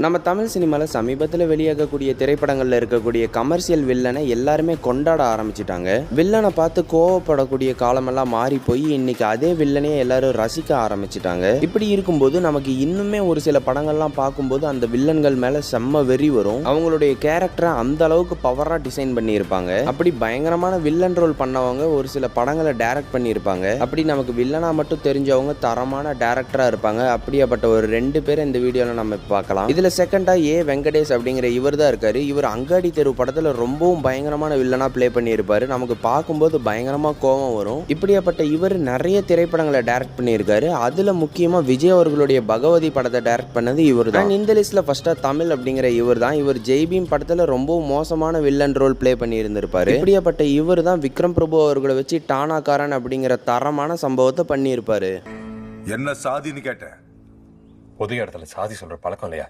நம்ம தமிழ் சினிமாவில் சமீபத்தில் வெளியாகக்கூடிய திரைப்படங்களில் இருக்கக்கூடிய கமர்ஷியல் வில்லனை எல்லாருமே கொண்டாட ஆரம்பிச்சிட்டாங்க. வில்லனை பார்த்து கோவப்படக்கூடிய காலமெல்லாம் மாறி போய் இன்னைக்கு அதே வில்லனையே எல்லாரும் ரசிக்க ஆரம்பிச்சிட்டாங்க. இப்படி இருக்கும்போது நமக்கு இன்னுமே ஒரு சில படங்கள்லாம் பார்க்கும்போது அந்த வில்லன்கள் மேல செம்ம வெறி வரும். அவங்களுடைய கேரக்டரை அந்த அளவுக்கு பவரா டிசைன் பண்ணியிருப்பாங்க. அப்படி பயங்கரமான வில்லன் ரோல் பண்ணவங்க ஒரு சில படங்களை டைரக்ட் பண்ணியிருப்பாங்க. அப்படி நமக்கு வில்லனா மட்டும் தெரிஞ்சவங்க தரமான டைரக்டரா இருப்பாங்க. அப்படியாப்பட்ட ஒரு 2 பேர் இந்த வீடியோல நம்ம பார்க்கலாம். இதுல செகண்டா வெங்கடேஷ் அப்படிங்கிற இவர் தான் இருக்காரு. இவர் அங்காடி தெரு படத்துல ரொம்பவும் பயங்கரமான வில்லனா பிளே பண்ணியிருப்பாரு. நமக்கு பார்க்கும்போது பயங்கரமா கோபம் வரும். இப்படியாப்பட்ட இவர் நிறைய திரைப்படங்களை டைரக்ட் பண்ணியிருக்காரு. அதுல முக்கியமா விஜய் அவர்களுடைய பகவதி படத்தை டைரக்ட் பண்ணது இவர் தான். இந்த லிஸ்ட்ல ஃபர்ஸ்டா தமிழ் அப்படிங்கிற இவர் தான். இவர் ஜெய்பீம் படத்துல ரொம்பவும் மோசமான வில்லன் ரோல் பிளே பண்ணி இருந்திருப்பாரு. இப்படியாப்பட்ட இவர் தான் விக்ரம் பிரபு அவர்களை வச்சு டானாக்காரன் அப்படிங்கிற தரமான சம்பவத்தை பண்ணியிருப்பாரு. என்ன சாதின்னு கேட்டேன். பொது இடத்துல சாதி சொல்ற பழக்கம் இல்லையா?